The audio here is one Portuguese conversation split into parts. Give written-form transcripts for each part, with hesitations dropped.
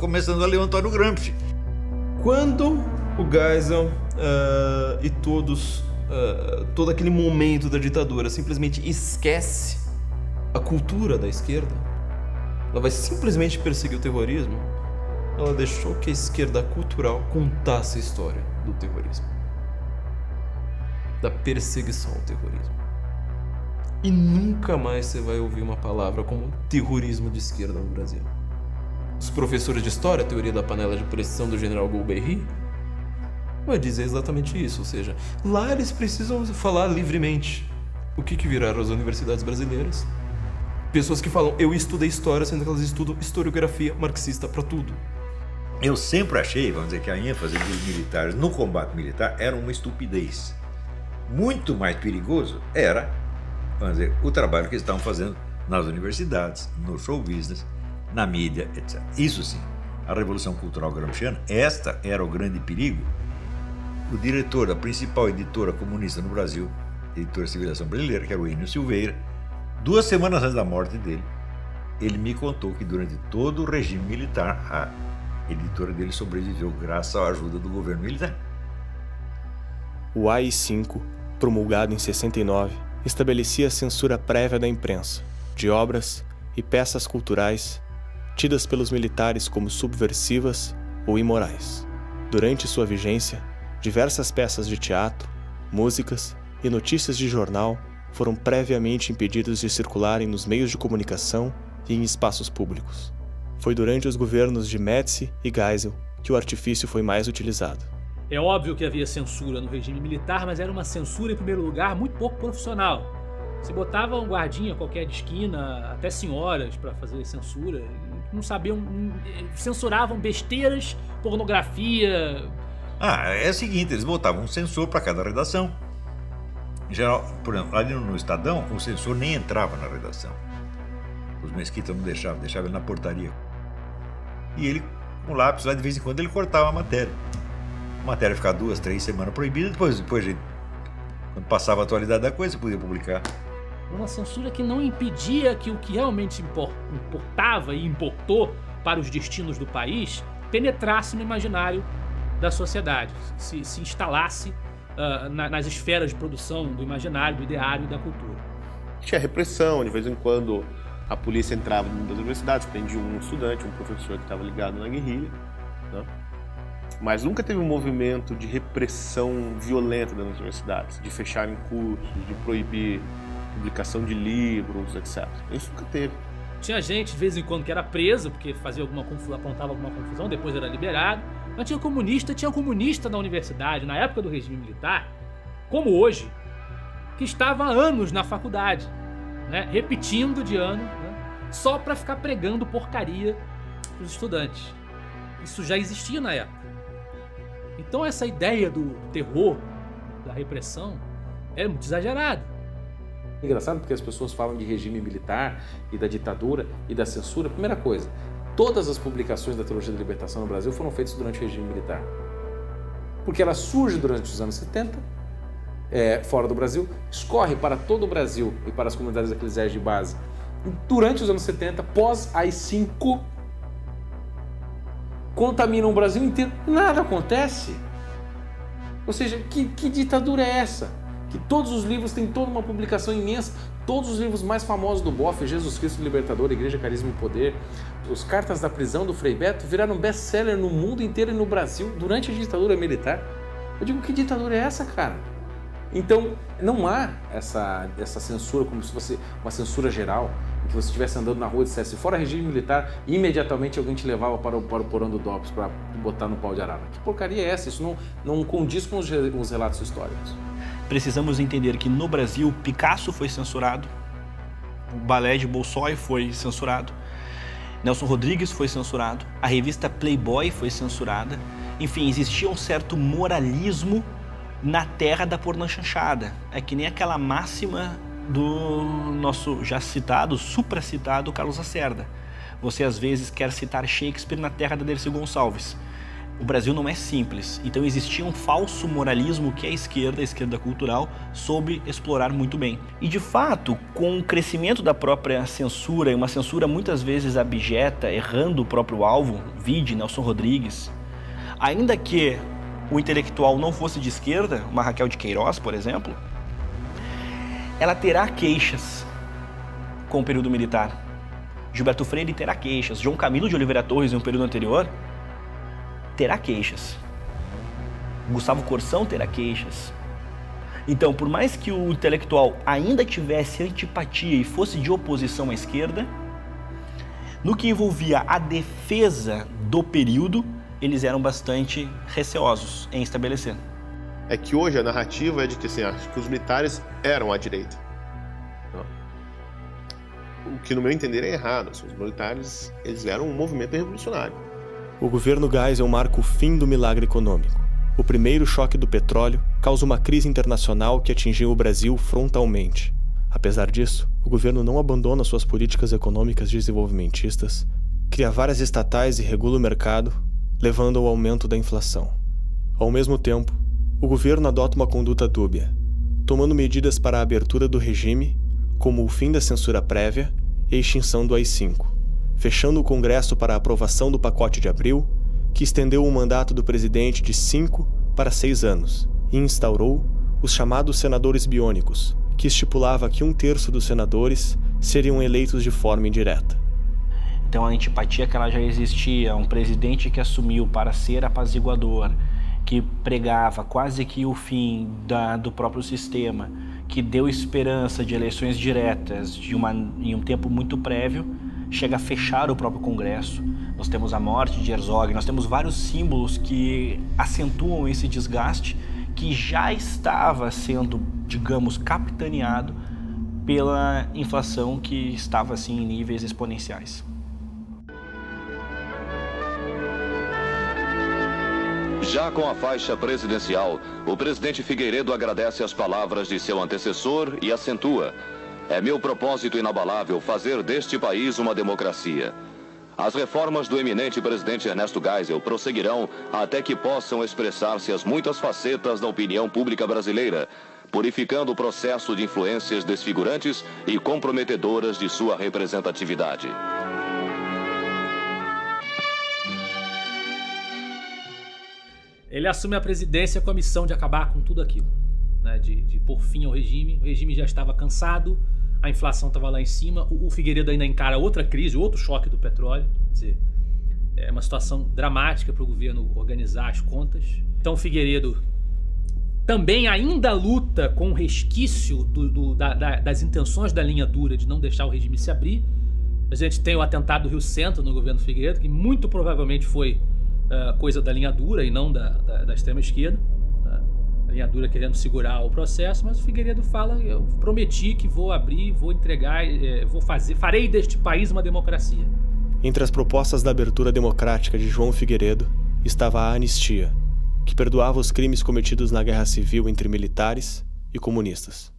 começando ali o Antônio Gramsci. Quando o Geisel e todo aquele momento da ditadura simplesmente esquece a cultura da esquerda, ela vai simplesmente perseguir o terrorismo, ela deixou que a esquerda cultural contasse a história do terrorismo, da perseguição ao terrorismo. E nunca mais você vai ouvir uma palavra como terrorismo de esquerda no Brasil. Os professores de história, a teoria da panela de pressão do general Golbery, vai dizer exatamente isso, ou seja, lá eles precisam falar livremente. O que viraram as universidades brasileiras? Pessoas que falam, eu estudei história, sendo que elas estudam historiografia marxista para tudo. Eu sempre achei, vamos dizer, que a ênfase dos militares no combate militar era uma estupidez. Muito mais perigoso era, vamos dizer, o trabalho que eles estavam fazendo nas universidades, no show business, na mídia, etc. Isso sim, a Revolução Cultural Gramsciana, esta era o grande perigo. O diretor da principal editora comunista no Brasil, editora Civilização Brasileira, que era o Enio Silveira, 2 semanas antes da morte dele, ele me contou que durante todo o regime militar, a editora dele sobreviveu graças à ajuda do governo militar. O AI-5, promulgado em 69, estabelecia a censura prévia da imprensa, de obras e peças culturais tidas pelos militares como subversivas ou imorais. Durante sua vigência, diversas peças de teatro, músicas e notícias de jornal foram previamente impedidas de circularem nos meios de comunicação e em espaços públicos. Foi durante os governos de Médici e Geisel que o artifício foi mais utilizado. É óbvio que havia censura no regime militar, mas era uma censura, em primeiro lugar, muito pouco profissional. Se botava um guardinha qualquer de esquina, até senhoras, para fazer censura, não sabiam, censuravam besteiras, pornografia. É o seguinte, eles botavam um censor para cada redação. Em geral, por exemplo, ali no Estadão, o censor nem entrava na redação. Os Mesquita não deixavam ele na portaria. E ele, com lápis lá, de vez em quando, ele cortava a matéria. A matéria ficava 2, 3 semanas proibida, depois quando passava a atualidade da coisa, podia publicar. Uma censura que não impedia que o que realmente importava e importou para os destinos do país penetrasse no imaginário da sociedade, se instalasse nas esferas de produção do imaginário, do ideário e da cultura. Tinha repressão, de vez em quando a polícia entrava em uma das universidades, prendia um estudante, um professor que estava ligado na guerrilha, né? Mas nunca teve um movimento de repressão violenta das universidades, de fecharem cursos, de proibir publicação de livros, etc. Isso nunca teve. Tinha gente, de vez em quando, que era presa, porque apontava alguma confusão, depois era liberado. Mas tinha comunista na universidade, na época do regime militar, como hoje, que estava há anos na faculdade, né, repetindo de ano, né, só para ficar pregando porcaria para os estudantes. Isso já existia na época. Então essa ideia do terror, da repressão, é muito exagerada. É engraçado porque as pessoas falam de regime militar e da ditadura e da censura. Primeira coisa, todas as publicações da Teologia da Libertação no Brasil foram feitas durante o regime militar. Porque ela surge durante os anos 70, fora do Brasil, escorre para todo o Brasil e para as comunidades eclesiais de base. Durante os anos 70, pós AI-5, contaminam o Brasil inteiro. Nada acontece. Ou seja, que ditadura é essa? Que todos os livros têm toda uma publicação imensa, todos os livros mais famosos do Boff, Jesus Cristo Libertador, Igreja, Carisma e Poder, os Cartas da Prisão do Frei Beto viraram best-seller no mundo inteiro e no Brasil durante a ditadura militar. Eu digo, que ditadura é essa, cara? Então, não há essa censura como se fosse uma censura geral, em que você estivesse andando na rua e dissesse, fora regime militar, e imediatamente alguém te levava para o porão do DOPS para botar no pau de arara. Que porcaria é essa? Isso não condiz com os relatos históricos. Precisamos entender que no Brasil, Picasso foi censurado, o balé de Bolshoi foi censurado, Nelson Rodrigues foi censurado, a revista Playboy foi censurada. Enfim, existia um certo moralismo na terra da pornochanchada. É que nem aquela máxima do nosso já citado, supracitado Carlos Lacerda. Você às vezes quer citar Shakespeare na terra da Dercy Gonçalves. O Brasil não é simples, então existia um falso moralismo que a esquerda cultural, soube explorar muito bem. E de fato, com o crescimento da própria censura, e uma censura muitas vezes abjeta, errando o próprio alvo, vide Nelson Rodrigues, ainda que o intelectual não fosse de esquerda, uma Raquel de Queiroz, por exemplo, ela terá queixas com o período militar. Gilberto Freire terá queixas, João Camilo de Oliveira Torres, em um período anterior, terá queixas. Gustavo Corsão terá queixas. Então, por mais que o intelectual ainda tivesse antipatia e fosse de oposição à esquerda, no que envolvia a defesa do período, eles eram bastante receosos em estabelecer. É que hoje a narrativa é de que, assim, que os militares eram à direita. O que, no meu entender, é errado. Os militares, eles eram um movimento revolucionário. O governo Geisel marca o fim do milagre econômico. O primeiro choque do petróleo causa uma crise internacional que atingiu o Brasil frontalmente. Apesar disso, o governo não abandona suas políticas econômicas desenvolvimentistas, cria várias estatais e regula o mercado, levando ao aumento da inflação. Ao mesmo tempo, o governo adota uma conduta dúbia, tomando medidas para a abertura do regime, como o fim da censura prévia e a extinção do AI-5, fechando o Congresso para a aprovação do pacote de abril, que estendeu o mandato do presidente de 5 para 6 anos e instaurou os chamados senadores biônicos, que estipulava que 1/3 dos senadores seriam eleitos de forma indireta. Então a antipatia que ela já existia, um presidente que assumiu para ser apaziguador, que pregava quase que o fim do próprio sistema, que deu esperança de eleições diretas em um tempo muito prévio, chega a fechar o próprio Congresso. Nós temos a morte de Herzog, nós temos vários símbolos que acentuam esse desgaste que já estava sendo, digamos, capitaneado pela inflação que estava assim em níveis exponenciais. Já com a faixa presidencial, o presidente Figueiredo agradece as palavras de seu antecessor e acentua: é meu propósito inabalável fazer deste país uma democracia. As reformas do eminente presidente Ernesto Geisel prosseguirão até que possam expressar-se as muitas facetas da opinião pública brasileira, purificando o processo de influências desfigurantes e comprometedoras de sua representatividade. Ele assume a presidência com a missão de acabar com tudo aquilo, né? De pôr fim ao regime. O regime já estava cansado, a inflação estava lá em cima, o Figueiredo ainda encara outra crise, outro choque do petróleo. Quer dizer, é uma situação dramática para o governo organizar as contas. Então o Figueiredo também ainda luta com o resquício das intenções da linha dura de não deixar o regime se abrir. A gente tem o atentado do Rio Centro no governo Figueiredo, que muito provavelmente foi coisa da linha dura e não da extrema esquerda, né? A linha dura querendo segurar o processo, mas o Figueiredo fala: eu prometi que vou abrir, vou entregar, farei deste país uma democracia. Entre as propostas da abertura democrática de João Figueiredo estava a anistia, que perdoava os crimes cometidos na guerra civil entre militares e comunistas.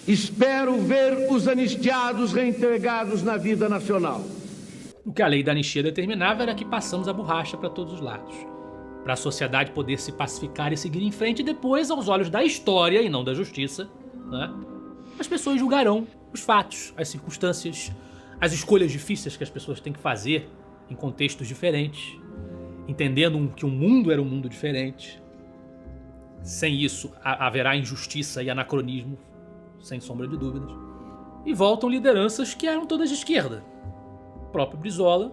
Espero ver os anistiados reintegrados na vida nacional. O que a lei da anistia determinava era que passamos a borracha para todos os lados, para a sociedade poder se pacificar e seguir em frente, e depois, aos olhos da história e não da justiça, né, as pessoas julgarão os fatos, as circunstâncias, as escolhas difíceis que as pessoas têm que fazer em contextos diferentes, entendendo que o mundo era um mundo diferente. Sem isso, haverá injustiça e anacronismo, sem sombra de dúvidas. E voltam lideranças que eram todas de esquerda. O próprio Brizola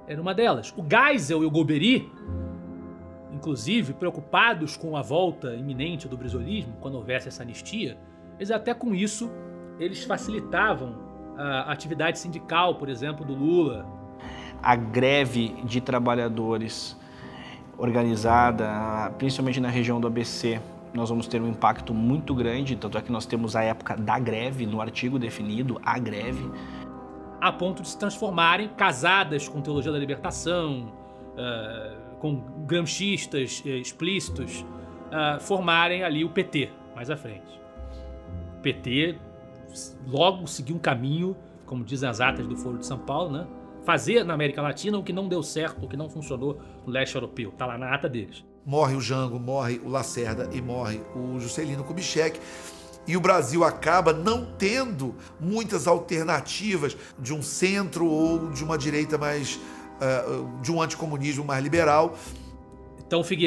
era uma delas. O Geisel e o Golbery, inclusive, preocupados com a volta iminente do brizolismo, quando houvesse essa anistia, eles até com isso, eles facilitavam a atividade sindical, por exemplo, do Lula. A greve de trabalhadores organizada, principalmente na região do ABC, nós vamos ter um impacto muito grande, tanto é que nós temos a época da greve, no artigo definido, a greve. A ponto de se transformarem, casadas com teologia da libertação, com gramscistas explícitos, formarem ali o PT, mais à frente. O PT logo seguiu um caminho, como dizem as atas do Foro de São Paulo, né? fazer na América Latina o que não deu certo, o que não funcionou no leste europeu. Tá lá na ata deles. Morre o Jango, morre o Lacerda e morre o Juscelino Kubitschek. E o Brasil acaba não tendo muitas alternativas de um centro ou de uma direita mais, de um anticomunismo mais liberal. Então, Figueiredo